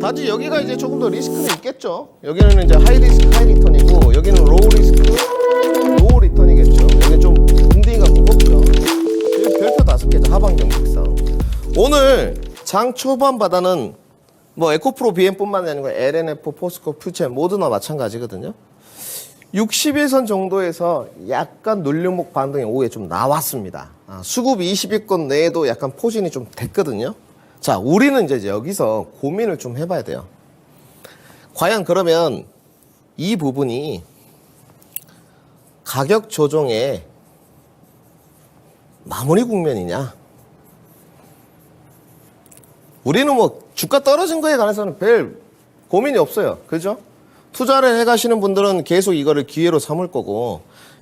다지 여기가 이제 조금 더 리스크는 있겠죠. 여기는 이제 하이 리스크 하이 리턴이고 여기는 로우 리스크 로우 리턴이겠죠. 여기는 좀 궁둥이가 무겁죠. 여기 별표 5개죠. 하방 경직성. 오늘 장 초반 바다는 뭐 에코프로 BM뿐만 아니고 LNF, 포스코, 퓨체 모두나 마찬가지거든요. 61선 정도에서 약간 눌림목 반등이 오후에 좀 나왔습니다. 수급 20위권 내에도 약간 포진이 좀 됐거든요. 자, 우리는 이제 여기서 고민을 좀 해봐야 돼요. 과연 그러면 이 부분이 가격 조정의 마무리 국면이냐? 우리는 뭐 주가 떨어진 거에 관해서는 별 고민이 없어요. 그죠? 투자를 해가시는 분들은 계속 이거를 기회로 삼을 거고,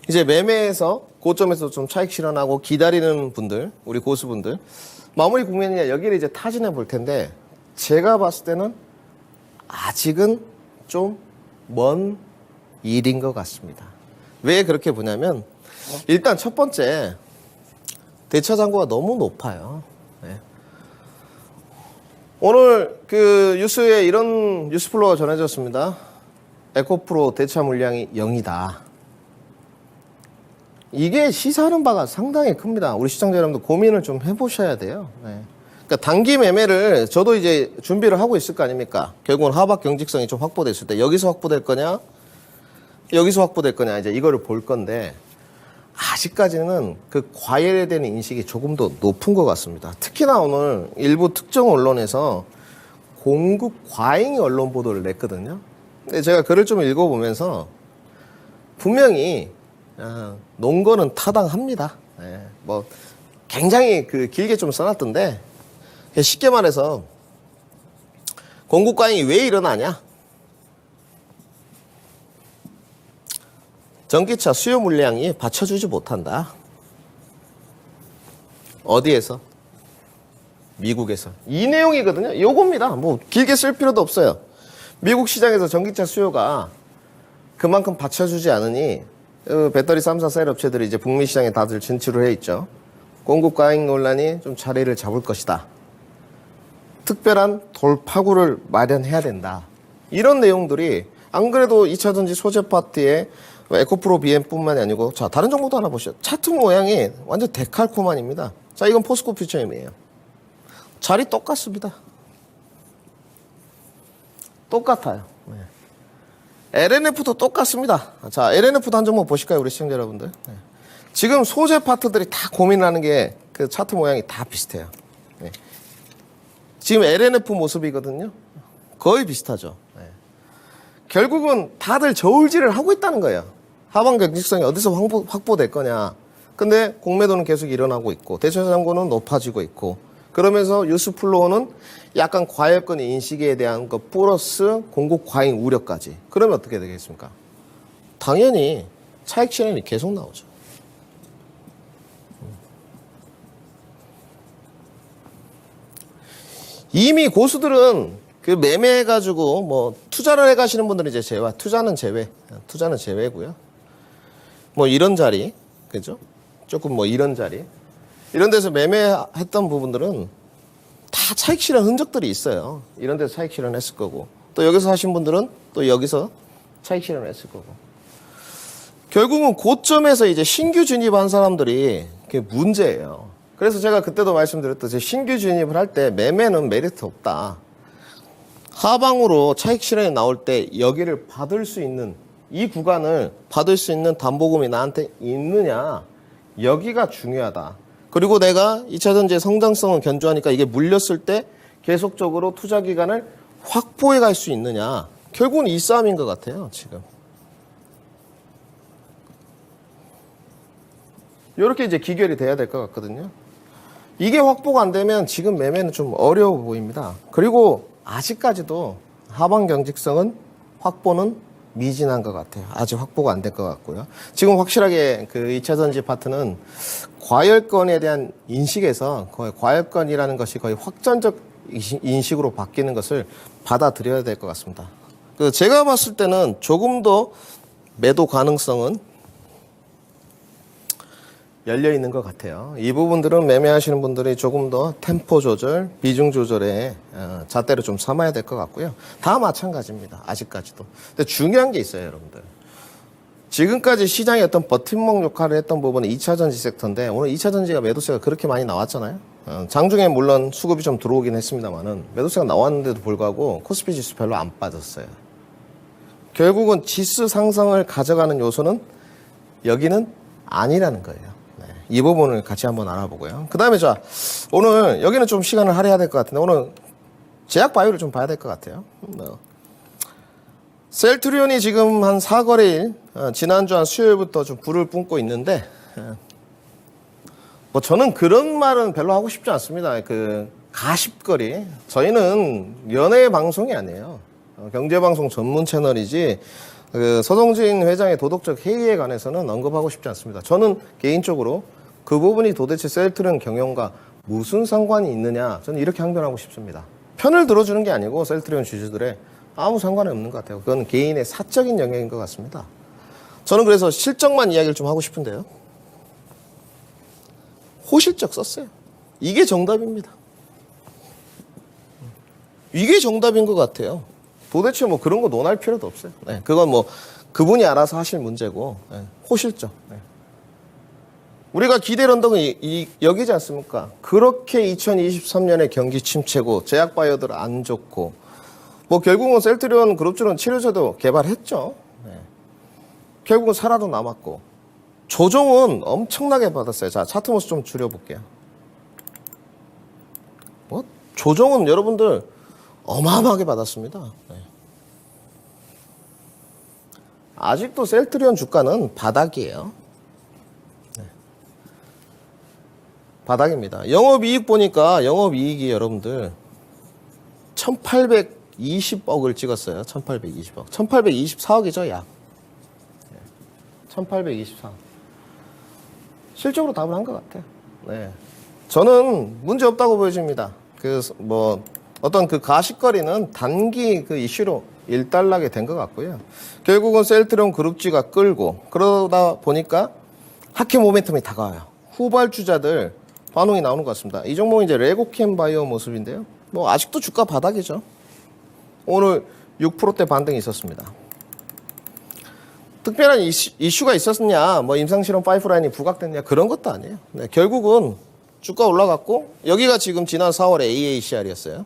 이제 매매에서 고점에서 좀 차익 실현하고 기다리는 분들, 우리 고수분들, 마무리 국면이냐, 여기를 이제 타진해 볼 텐데, 제가 봤을 때는 아직은 좀 먼 일인 것 같습니다. 왜 그렇게 보냐면, 일단 첫 번째, 대차장고가 너무 높아요. 네. 오늘 그 뉴스에 이런 뉴스플로어가 전해졌습니다. 에코프로 대차 물량이 0이다. 이게 시사하는 바가 상당히 큽니다. 우리 시청자 여러분들 고민을 좀 해보셔야 돼요. 네. 그러니까 단기 매매를 저도 이제 준비를 하고 있을 거 아닙니까? 결국은 하박 경직성이 좀 확보됐을 때 여기서 확보될 거냐, 여기서 확보될 거냐, 이제 이거를 볼 건데 아직까지는 그 과열에 대한 인식이 조금 더 높은 것 같습니다. 특히나 오늘 일부 특정 언론에서 공급 과잉 언론 보도를 냈거든요. 근데 제가 글을 좀 읽어보면서 분명히 논거는 타당합니다. 네, 뭐 굉장히 그 길게 좀 써놨던데 쉽게 말해서 공급 과잉이 왜 일어나냐? 전기차 수요 물량이 받쳐주지 못한다. 어디에서? 미국에서. 이 내용이거든요. 요겁니다. 뭐 길게 쓸 필요도 없어요. 미국 시장에서 전기차 수요가 그만큼 받쳐주지 않으니 배터리 3사 셀 업체들이 이제 북미 시장에 다들 진출을 해 있죠. 공급 과잉 논란이 좀 자리를 잡을 것이다. 특별한 돌파구를 마련해야 된다. 이런 내용들이 안 그래도 2차전지 소재 파트에 에코프로 BM뿐만이 아니고 자 다른 정보도 하나 보시죠. 차트 모양이 완전 데칼코만입니다. 자 이건 포스코 퓨처임이에요. 자리 똑같습니다. 똑같아요. 네. LNF도 똑같습니다. 자 LNF도 한 종목 보실까요 우리 시청자 여러분들. 네. 지금 소재 파트들이 다 고민하는 게 그 차트 모양이 다 비슷해요. 네. 지금 LNF 모습이거든요. 거의 비슷하죠. 네. 결국은 다들 저울질을 하고 있다는 거예요. 하방 경직성이 어디서 확보될 거냐. 근데 공매도는 계속 일어나고 있고 대차장고는 높아지고 있고 그러면서 뉴스플로어는 약간 과열권 인식에 대한 것 플러스 공급 과잉 우려까지. 그러면 어떻게 되겠습니까? 당연히 차익 실현이 계속 나오죠. 이미 고수들은 그 매매해가지고 뭐 투자를 해가시는 분들은 이제 투자는 제외고요. 뭐 이런 자리, 그죠? 조금 뭐 이런 자리. 이런 데서 매매했던 부분들은 다 차익 실현 흔적들이 있어요. 이런 데서 차익 실현했을 거고. 또 여기서 하신 분들은 또 여기서 차익 실현했을 거고. 결국은 고점에서 이제 신규 진입한 사람들이 그게 문제예요. 그래서 제가 그때도 말씀드렸듯이 신규 진입을 할 때 매매는 메리트 없다. 하방으로 차익 실현이 나올 때 여기를 받을 수 있는 이 구간을 받을 수 있는 담보금이 나한테 있느냐. 여기가 중요하다. 그리고 내가 2차전지의 성장성은 견조하니까 이게 물렸을 때 계속적으로 투자 기간을 확보해 갈 수 있느냐. 결국은 이 싸움인 것 같아요, 지금. 이렇게 이제 기결이 돼야 될 것 같거든요. 이게 확보가 안 되면 지금 매매는 좀 어려워 보입니다. 그리고 아직까지도 하방 경직성은 확보는 미진한 것 같아요. 아직 확보가 안 될 것 같고요. 지금 확실하게 그 2차전지 파트는 과열권에 대한 인식에서 거의 과열권이라는 것이 거의 확전적 인식으로 바뀌는 것을 받아들여야 될 것 같습니다. 제가 봤을 때는 조금 더 매도 가능성은 열려 있는 것 같아요. 이 부분들은 매매하시는 분들이 조금 더 템포 조절, 비중 조절에 잣대를 좀 삼아야 될 것 같고요. 다 마찬가지입니다. 아직까지도. 근데 중요한 게 있어요, 여러분들. 지금까지 시장의 어떤 버팀목 역할을 했던 부분은 2차전지 섹터인데 오늘 2차전지가 매도세가 그렇게 많이 나왔잖아요. 장중에 물론 수급이 좀 들어오긴 했습니다만은 매도세가 나왔는데도 불구하고 코스피 지수 별로 안 빠졌어요. 결국은 지수 상승을 가져가는 요소는 여기는 아니라는 거예요. 네, 이 부분을 같이 한번 알아보고요. 그 다음에 자, 오늘 여기는 좀 시간을 할애해야 될 것 같은데 오늘 제약바이오를 좀 봐야 될 것 같아요. 셀트리온이 지금 한 4거래일, 지난주 한 수요일부터 좀 불을 뿜고 있는데, 뭐 저는 그런 말은 별로 하고 싶지 않습니다. 그 가십거리. 저희는 연예 방송이 아니에요. 경제방송 전문 채널이지, 그 서동진 회장의 도덕적 해이에 관해서는 언급하고 싶지 않습니다. 저는 개인적으로 그 부분이 도대체 셀트리온 경영과 무슨 상관이 있느냐, 저는 이렇게 항변하고 싶습니다. 편을 들어주는 게 아니고 셀트리온 주주들의 아무 상관이 없는 것 같아요. 그건 개인의 사적인 영역인 것 같습니다. 저는 그래서 실적만 이야기를 좀 하고 싶은데요. 호실적 썼어요. 이게 정답입니다. 이게 정답인 것 같아요. 도대체 뭐 그런 거 논할 필요도 없어요. 네, 그건 뭐 그분이 알아서 하실 문제고, 네, 호실적. 네. 우리가 기대 언덕은 여기지 않습니까? 그렇게 2023년에 경기 침체고 제약바이오들 안 좋고 뭐 결국은 셀트리온 그룹주는 치료제도 개발했죠. 네. 결국은 살아도 남았고 조정은 엄청나게 받았어요. 자, 차트 모습 좀 줄여볼게요. 뭐 조정은 여러분들 어마어마하게 받았습니다. 네. 아직도 셀트리온 주가는 바닥이에요. 네. 바닥입니다. 영업이익 보니까 영업이익이 여러분들 1820억을 찍었어요. 1820억. 1824억이죠, 약. 1824억. 실적으로 답을 한 것 같아요. 네. 저는 문제 없다고 보여집니다. 어떤 그 가십거리는 단기 그 이슈로 일단락이 된 것 같고요. 결국은 셀트리온 그룹주가 끌고 그러다 보니까 하계 모멘텀이 다가와요. 후발주자들 반응이 나오는 것 같습니다. 이 종목은 이제 레고캠 바이오 모습인데요. 뭐 아직도 주가 바닥이죠. 오늘 6%대 반등이 있었습니다. 특별한 이슈가 있었느냐, 뭐 임상실험 파이프라인이 부각됐냐 그런 것도 아니에요. 네, 결국은 주가 올라갔고 여기가 지금 지난 4월에 AACR이었어요.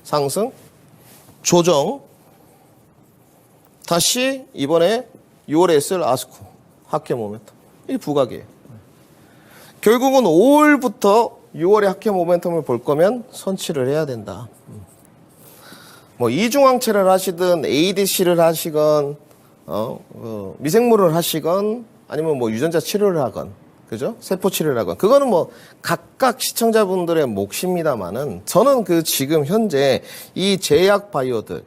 상승, 조정, 다시 이번에 6월에 SL 아스코, 하계 모멘텀. 이 부각이에요. 결국은 5월부터 6월에 하계 모멘텀을 볼 거면 선취를 해야 된다. 뭐 이중항체를 하시든 ADC를 하시건 미생물을 하시건 아니면 뭐 유전자 치료를 하건 그죠? 세포 치료를 하건 그거는 뭐 각각 시청자분들의 몫입니다만은 저는 그 지금 현재 이 제약 바이오들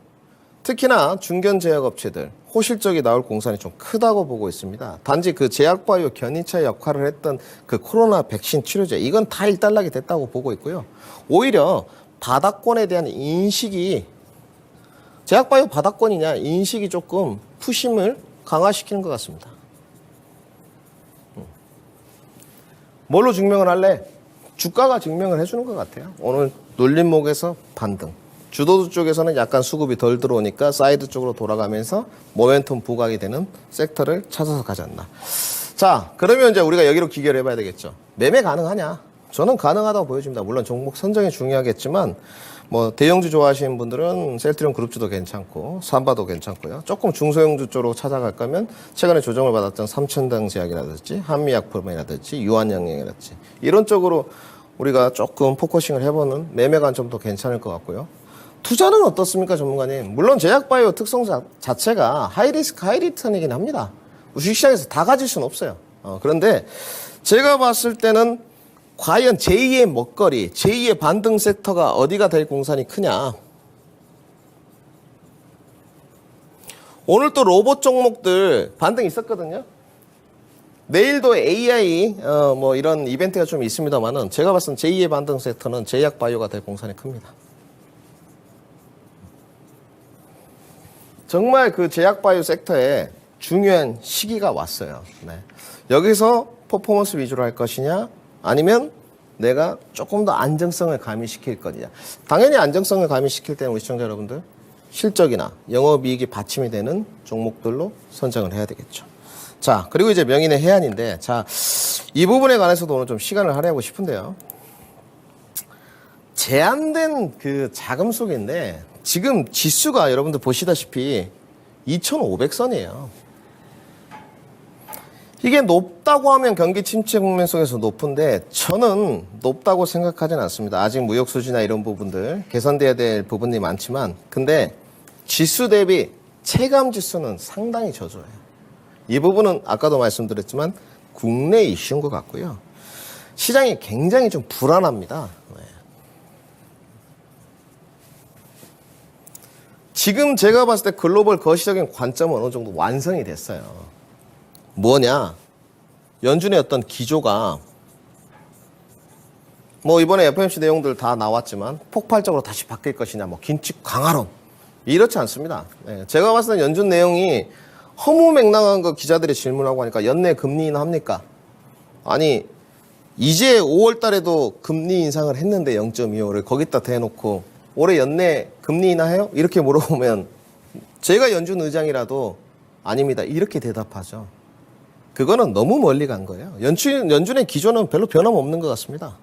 특히나 중견 제약 업체들 호실적이 나올 공산이 좀 크다고 보고 있습니다. 단지 그 제약 바이오 견인차 역할을 했던 그 코로나 백신 치료제 이건 다 일단락이 됐다고 보고 있고요. 오히려 바닥권에 대한 인식이 제약바이오 바닥권이냐 인식이 조금 푸심을 강화시키는 것 같습니다. 뭘로 증명을 할래? 주가가 증명을 해주는 것 같아요. 오늘 눌림목에서 반등. 주도주 쪽에서는 약간 수급이 덜 들어오니까 사이드 쪽으로 돌아가면서 모멘텀 부각이 되는 섹터를 찾아서 가지 않나. 자, 그러면 이제 우리가 여기로 기결해 봐야 되겠죠. 매매 가능하냐? 저는 가능하다고 보여집니다. 물론 종목 선정이 중요하겠지만 뭐 대형주 좋아하시는 분들은 셀트리온 그룹주도 괜찮고 삼바도 괜찮고요. 조금 중소형주 쪽으로 찾아갈 거면 최근에 조정을 받았던 삼천당 제약이라든지 한미약품이라든지 유한양행이라든지 이런 쪽으로 우리가 조금 포커싱을 해보는 매매 관점도 괜찮을 것 같고요. 투자는 어떻습니까, 전문가님? 물론 제약바이오 특성 자체가 하이리스크 하이리턴이긴 합니다. 주식시장에서 다 가질 수는 없어요. 그런데 제가 봤을 때는 과연 제2의 먹거리, 제2의 반등 섹터가 어디가 될 공산이 크냐? 오늘 또 로봇 종목들 반등 있었거든요. 내일도 AI 뭐 이런 이벤트가 좀 있습니다만은 제가 봤을 때 제2의 반등 섹터는 제약 바이오가 될 공산이 큽니다. 정말 그 제약 바이오 섹터에 중요한 시기가 왔어요. 네. 여기서 퍼포먼스 위주로 할 것이냐 아니면 내가 조금 더 안정성을 가미시킬 거냐. 당연히 안정성을 가미시킬 때는 우리 시청자 여러분들 실적이나 영업이익이 받침이 되는 종목들로 선정을 해야 되겠죠. 자, 그리고 이제 명인의 해안인데, 자, 이 부분에 관해서도 오늘 좀 시간을 할애하고 싶은데요. 제한된 그 자금 속인데 지금 지수가 여러분들 보시다시피 2,500선이에요. 이게 높다고 하면 경기 침체 국면 속에서 높은데 저는 높다고 생각하진 않습니다. 아직 무역 수지나 이런 부분들 개선돼야 될 부분이 많지만 근데 지수 대비 체감 지수는 상당히 저조해요. 이 부분은 아까도 말씀드렸지만 국내 이슈인 것 같고요. 시장이 굉장히 좀 불안합니다. 네. 지금 제가 봤을 때 글로벌 거시적인 관점은 어느 정도 완성이 됐어요. 뭐냐? 연준의 어떤 기조가 뭐 이번에 FOMC 내용들 다 나왔지만 폭발적으로 다시 바뀔 것이냐, 뭐 긴축 강화론 이렇지 않습니다. 네. 제가 봤을 때 연준 내용이 허무맹랑한 거 기자들이 질문하고 하니까 연내 금리 인하합니까? 아니 이제 5월 달에도 금리 인상을 했는데 0.25를 거기다 대놓고 올해 연내 금리 인하해요? 이렇게 물어보면 제가 연준 의장이라도 아닙니다. 이렇게 대답하죠. 그거는 너무 멀리 간 거예요. 연준의 기조는 별로 변함없는 것 같습니다.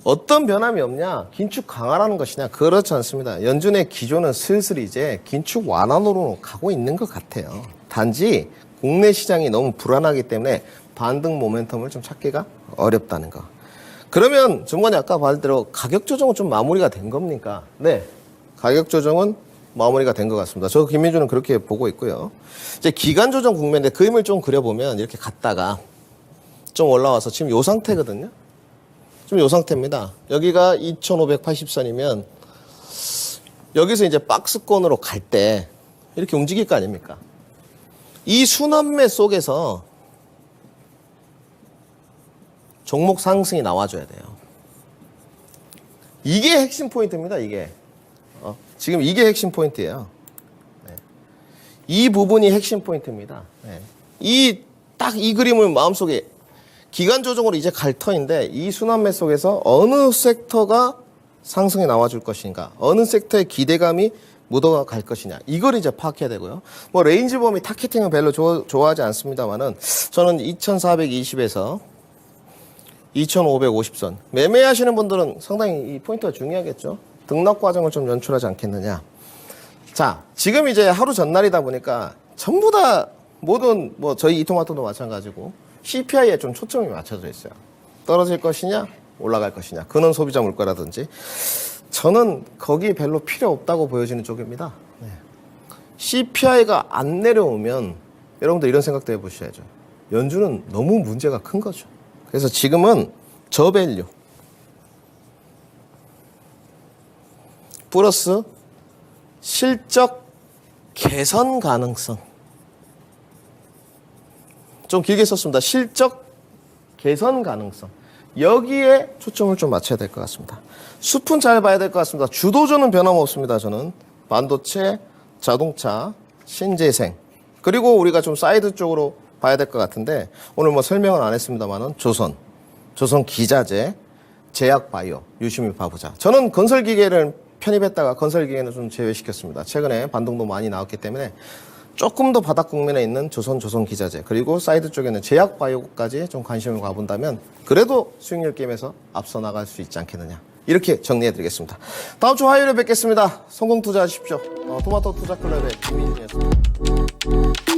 어떤 변함이 없냐? 긴축 강화라는 것이냐? 그렇지 않습니다. 연준의 기조는 슬슬 이제 긴축 완화로 가고 있는 것 같아요. 단지 국내 시장이 너무 불안하기 때문에 반등 모멘텀을 좀 찾기가 어렵다는 거. 그러면 전문가님 아까 말대로 가격 조정은 좀 마무리가 된 겁니까? 네. 가격 조정은 마무리가 된 것 같습니다. 저 김민주는 그렇게 보고 있고요. 이제 기간 조정 국면인데 그림을 좀 그려보면 이렇게 갔다가 좀 올라와서 지금 요 상태거든요. 지금 요 상태입니다. 여기가 2,580선이면 여기서 이제 박스권으로 갈 때 이렇게 움직일 거 아닙니까? 이 순환매 속에서 종목 상승이 나와줘야 돼요. 이게 핵심 포인트입니다. 이게 지금 이게 핵심 포인트예요. 네. 이 부분이 핵심 포인트입니다. 네. 딱 이 그림을 마음속에 기간 조정으로 이제 갈 터인데 이 순환매 속에서 어느 섹터가 상승이 나와줄 것인가, 어느 섹터의 기대감이 묻어갈 것이냐, 이걸 이제 파악해야 되고요. 뭐 레인지 범위 타겟팅은 별로 좋아하지 않습니다만은 저는 2,420에서 2,550선 매매하시는 분들은 상당히 이 포인트가 중요하겠죠. 등락 과정을 좀 연출하지 않겠느냐. 자, 지금 이제 하루 전날이다 보니까 전부 다 모든 뭐 저희 이토마토도 마찬가지고 CPI에 좀 초점이 맞춰져 있어요. 떨어질 것이냐, 올라갈 것이냐. 근원 소비자 물가라든지. 저는 거기 별로 필요 없다고 보여지는 쪽입니다. 네. CPI가 안 내려오면 여러분들 이런 생각도 해보셔야죠. 연준은 너무 문제가 큰 거죠. 그래서 지금은 저밸류 플러스 실적 개선 가능성. 좀 길게 썼습니다. 실적 개선 가능성. 여기에 초점을 좀 맞춰야 될 것 같습니다. 숲은 잘 봐야 될 것 같습니다. 주도주는 변함없습니다. 저는 반도체, 자동차, 신재생, 그리고 우리가 좀 사이드 쪽으로 봐야 될 것 같은데 오늘 뭐 설명은 안 했습니다만은 조선 기자재, 제약바이오 유심히 봐보자. 저는 건설기계를 편입했다가 건설기계는 좀 제외시켰습니다. 최근에 반등도 많이 나왔기 때문에 조금 더 바닥 국면에 있는 조선 기자재, 그리고 사이드 쪽에는 제약바이오까지 좀 관심을 가본다면 그래도 수익률 게임에서 앞서 나갈 수 있지 않겠느냐. 이렇게 정리해드리겠습니다. 다음 주 화요일에 뵙겠습니다. 성공 투자하십시오. 토마토 투자클럽의 김민준이었습니다.